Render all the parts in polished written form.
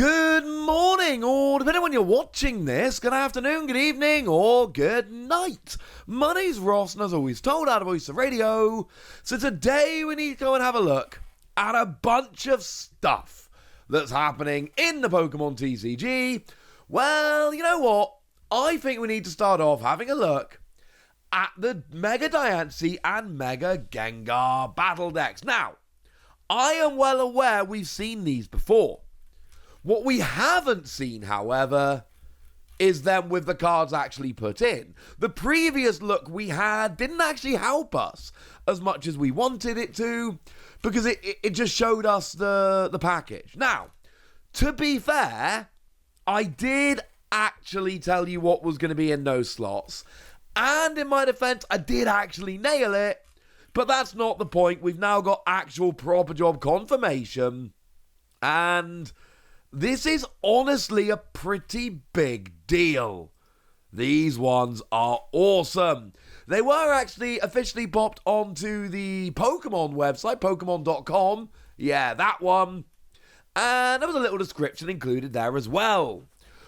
Good morning, or depending on when you're watching this, good afternoon, good evening, or good night. My name's Ross, and as always told, out of Voice of Radio. So today we need to go and have a look at a bunch of stuff that's happening in the Pokémon TCG. Well, you know what? I think we need to start off having a look at the Mega Diancie and Mega Gengar battle decks. Now, I am well aware we've seen these before. What we haven't seen, however, is them with the cards actually put in. The previous look we had didn't actually help us as much as we wanted it to, because it just showed us the package. Now, to be fair, I did actually tell you what was going to be in those slots, and in my defense, I did actually nail it, but that's not the point. We've now got actual proper job confirmation, and this is honestly a pretty big deal. These ones are awesome. They were actually officially popped onto the Pokemon website, Pokemon.com. Yeah, that one. And there was a little description included there as well.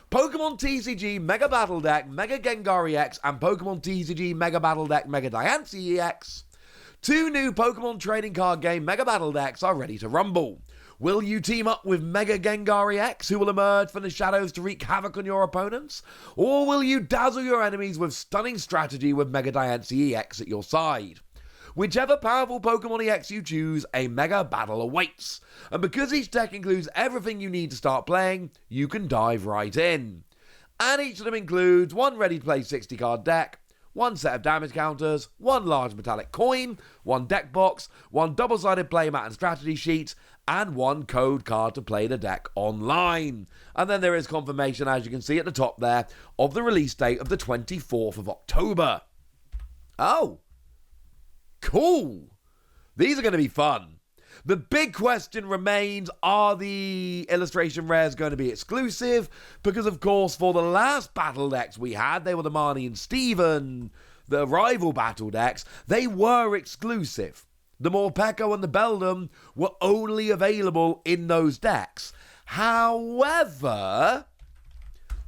Pokemon TCG Mega Battle Deck, Mega Gengar EX, and Pokemon TCG Mega Battle Deck, Mega Diancie EX. 2 new Pokemon trading card game Mega Battle Decks are ready to rumble. Will you team up with Mega Gengar EX, who will emerge from the shadows to wreak havoc on your opponents? Or will you dazzle your enemies with stunning strategy with Mega Diancie EX at your side? Whichever powerful Pokemon EX you choose, a Mega Battle awaits. And because each deck includes everything you need to start playing, you can dive right in. And each of them includes 1 ready-to-play 60-card deck, 1 set of damage counters, 1 large metallic coin, 1 deck box, 1 double-sided playmat and strategy sheet, and 1 code card to play the deck online. And then there is confirmation, as you can see at the top there, of the release date of the 24th of October. Oh, cool. These are going to be fun. The big question remains, are the illustration rares going to be exclusive? Because, of course, for the last battle decks we had, they were the Marnie and Steven, the rival battle decks, they were exclusive. The Morpeko and the Beldum were only available in those decks. However,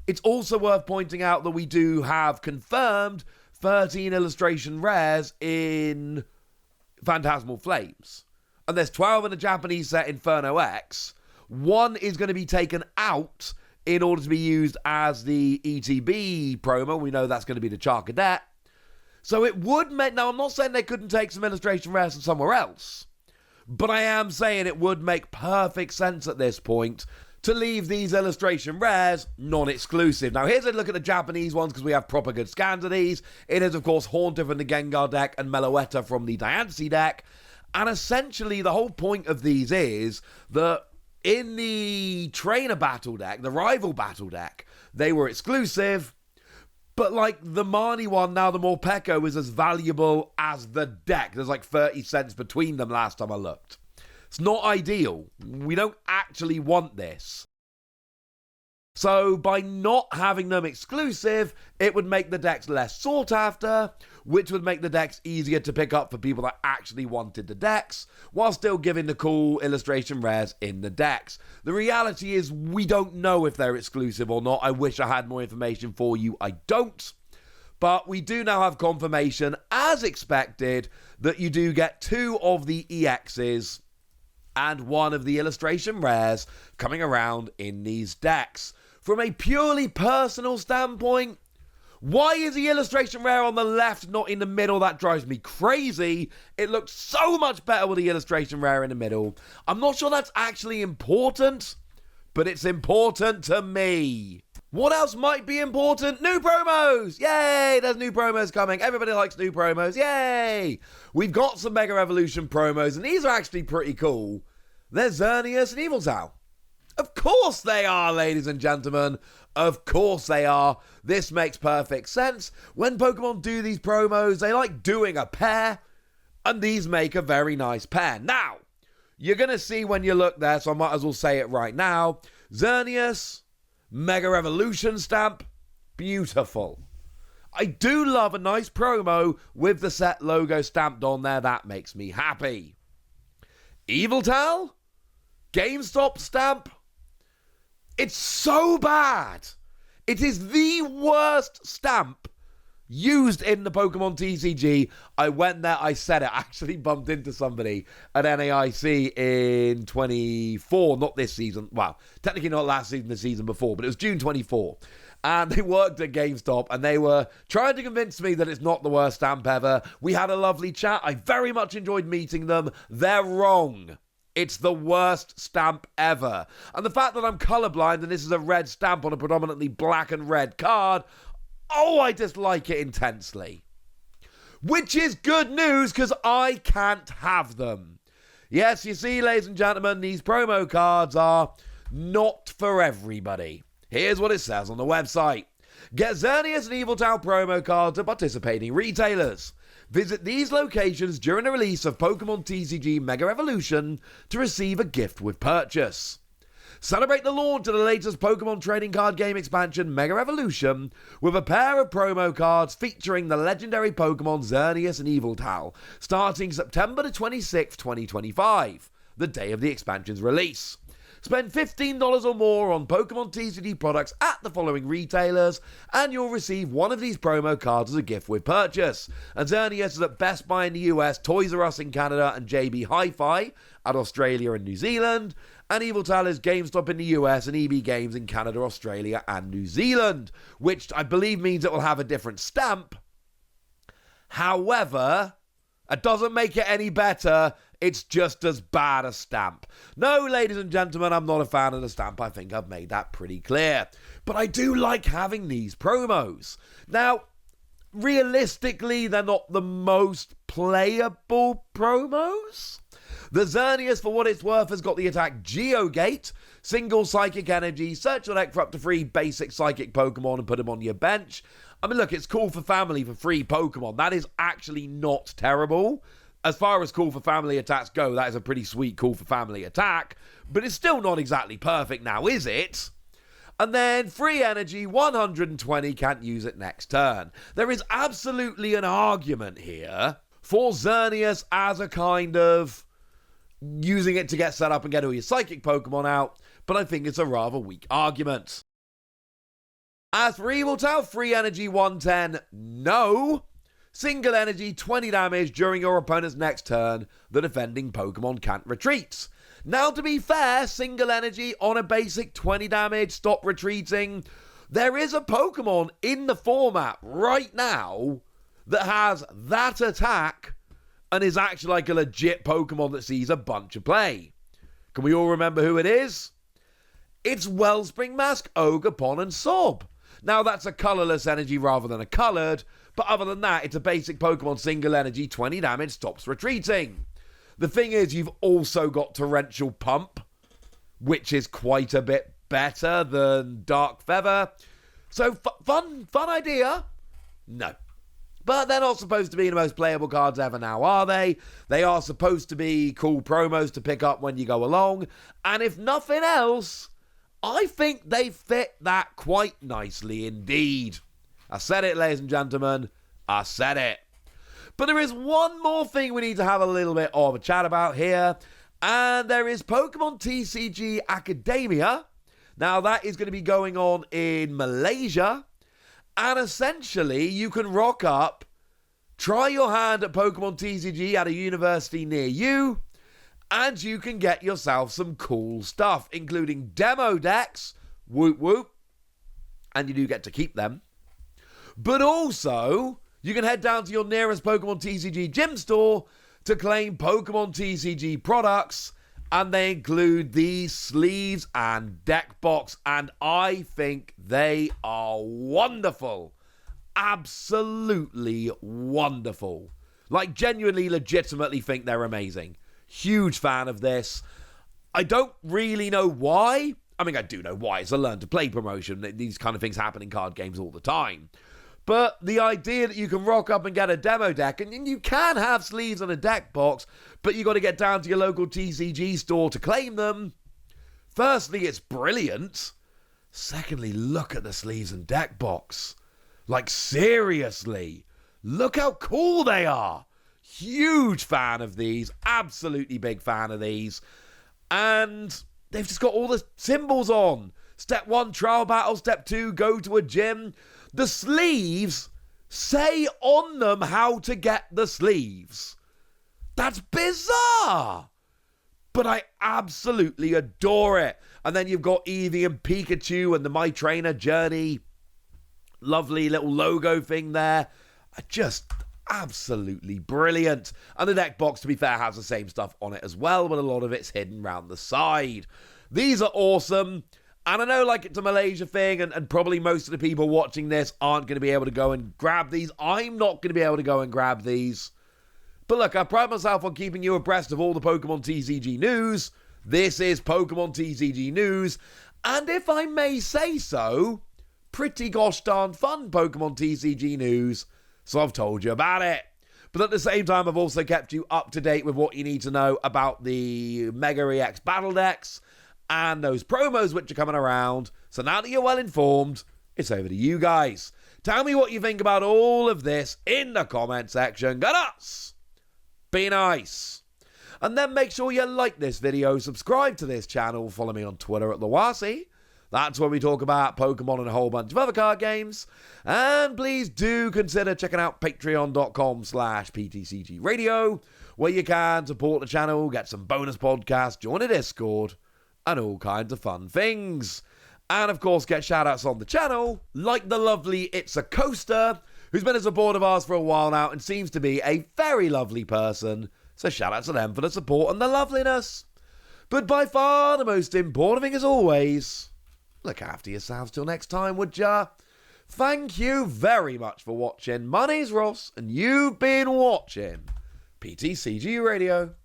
it's also worth pointing out that we do have confirmed 13 illustration rares in Phantasmal Flames. And there's 12 in the Japanese set Inferno X. 1 is going to be taken out in order to be used as the ETB promo. We know that's going to be the Charcadet. So it would make... Now, I'm not saying they couldn't take some illustration rares from somewhere else, but I am saying it would make perfect sense at this point to leave these illustration rares non-exclusive. Now, here's a look at the Japanese ones, because we have proper good scans of these. It is, of course, Haunter from the Gengar deck and Meloetta from the Diancie deck. And essentially, the whole point of these is that in the Trainer Battle deck, the Rival Battle deck, they were exclusive. But like the Marnie one, now the Morpeko is as valuable as the deck. There's like 30 cents between them last time I looked. It's not ideal. We don't actually want this. So by not having them exclusive, it would make the decks less sought after, which would make the decks easier to pick up for people that actually wanted the decks, while still giving the cool illustration rares in the decks. The reality is we don't know if they're exclusive or not. I wish I had more information for you. I don't. But we do now have confirmation, as expected, that you do get 2 of the EXs and 1 of the illustration rares coming around in these decks. From a purely personal standpoint, why is the illustration rare on the left not in the middle? That drives me crazy. It looks so much better with the illustration rare in the middle. I'm not sure that's actually important, but it's important to me. What else might be important? New promos! Yay! There's new promos coming. Everybody likes new promos. Yay! We've got some Mega Evolution promos, and these are actually pretty cool. There's Xerneas and Yveltal. Of course they are, ladies and gentlemen. Of course they are. This makes perfect sense. When Pokemon do these promos, they like doing a pair, and these make a very nice pair. Now, you're going to see when you look there, so I might as well say it right now. Xerneas, Mega Evolution stamp, beautiful. I do love a nice promo with the set logo stamped on there. That makes me happy. Yveltal, GameStop stamp, It's so bad. It is the worst stamp used in the Pokemon TCG. I went there, I said it. I actually bumped into somebody at NAIC in 24, not this season. Well, technically not last season, the season before, but it was June 24. And they worked at GameStop, and they were trying to convince me that it's not the worst stamp ever. We had a lovely chat. I very much enjoyed meeting them. They're wrong. It's the worst stamp ever. And the fact that I'm colorblind and this is a red stamp on a predominantly black and red card, oh, I dislike it intensely. Which is good news, because I can't have them. Yes, you see, ladies and gentlemen, these promo cards are not for everybody. Here's what it says on the website. Get Xerneas and Yveltal promo cards at participating retailers. Visit these locations during the release of Pokémon TCG Mega Evolution to receive a gift with purchase. Celebrate the launch of the latest Pokemon trading card game expansion Mega Evolution with a pair of promo cards featuring the legendary Pokemon Xerneas and Yveltal, starting September the 26th, 2025, the day of the expansion's release. Spend $15 or more on Pokemon TCG products at the following retailers, and you'll receive one of these promo cards as a gift with purchase. And Xerneas is at Best Buy in the US, Toys R Us in Canada, and JB Hi-Fi at Australia and New Zealand. And Yveltal is GameStop in the US and EB Games in Canada, Australia, and New Zealand, which I believe means it will have a different stamp. However, it doesn't make it any better. It's just as bad a stamp. No, ladies and gentlemen, I'm not a fan of the stamp. I think I've made that pretty clear. But I do like having these promos. Now, realistically, they're not the most playable promos. The Xerneas, for what it's worth, has got the attack Geogate, single Psychic Energy, search your deck for up to 3 basic Psychic Pokemon and put them on your bench. I mean, look, it's cool for family for 3 Pokemon. That is actually not terrible. As far as Call for Family attacks go, that is a pretty sweet Call for Family attack, but it's still not exactly perfect now, is it? And then free energy, 120, can't use it next turn. There is absolutely an argument here for Xerneas as a kind of using it to get set up and get all your Psychic Pokemon out, but I think it's a rather weak argument. As for Yveltal, free energy, 110, no. Single energy, 20 damage during your opponent's next turn. The defending Pokemon can't retreat. Now, to be fair, single energy on a basic 20 damage, stop retreating. There is a Pokemon in the format right now that has that attack and is actually like a legit Pokemon that sees a bunch of play. Can we all remember who it is? It's Wellspring Mask, Ogerpon, and Sob. Now, that's a colourless energy rather than a coloured, but other than that, it's a basic Pokemon single energy, 20 damage, stops retreating. The thing is, you've also got Torrential Pump, which is quite a bit better than Dark Feather. So, fun idea? No. But they're not supposed to be the most playable cards ever now, are they? They are supposed to be cool promos to pick up when you go along. And if nothing else, I think they fit that quite nicely indeed. I said it, ladies and gentlemen. I said it. But there is one more thing we need to have a little bit of a chat about here. And there is Pokémon TCG Academia. Now, that is going to be going on in Malaysia. And essentially, you can rock up, try your hand at Pokémon TCG at a university near you, and you can get yourself some cool stuff, including demo decks, whoop whoop, and you do get to keep them. But also, you can head down to your nearest Pokemon TCG gym store to claim Pokemon TCG products, and they include these sleeves and deck box, and I think they are wonderful. Absolutely wonderful. Like, genuinely, legitimately think they're amazing. Huge fan of this. I don't really know why. I mean, I do know why. It's a learn to play promotion. These kind of things happen in card games all the time. But the idea that you can rock up and get a demo deck, and you can have sleeves and a deck box, but you got to get down to your local TCG store to claim them. Firstly, it's brilliant. Secondly, look at the sleeves and deck box. Like, seriously, look how cool they are. Huge fan of these. Absolutely big fan of these. And they've just got all the symbols on. Step 1, trial battle. Step 2, go to a gym. The sleeves say on them how to get the sleeves. That's bizarre. But I absolutely adore it. And then you've got Eevee and Pikachu and the My Trainer Journey. Lovely little logo thing there. Just absolutely brilliant. And the deck box, to be fair, has the same stuff on it as well, but a lot of it's hidden around the side. These are awesome. And I know, like, it's a Malaysia thing, and probably most of the people watching this aren't going to be able to go and grab these. I'm not going to be able to go and grab these. But look, I pride myself on keeping you abreast of all the Pokemon TCG news. This is Pokemon TCG news. And if I may say so, pretty gosh darn fun Pokemon TCG news. So I've told you about it. But at the same time, I've also kept you up to date with what you need to know about the Mega EX Battle Decks and those promos which are coming around. So now that you're well informed, it's over to you guys. Tell me what you think about all of this in the comment section. Go nuts! Be nice. And then make sure you like this video, subscribe to this channel, follow me on Twitter at Lawasi. That's where we talk about Pokemon and a whole bunch of other card games. And please do consider checking out patreon.com/PTCG Radio, where you can support the channel, get some bonus podcasts, join a Discord, and all kinds of fun things. And of course, get shout-outs on the channel, like the lovely It's a Coaster, who's been a supporter of ours for a while now and seems to be a very lovely person. So shout-out to them for the support and the loveliness. But by far the most important thing, as always, look after yourselves till next time, would ya? Thank you very much for watching. My name's Ross, and you've been watching PTCG Radio.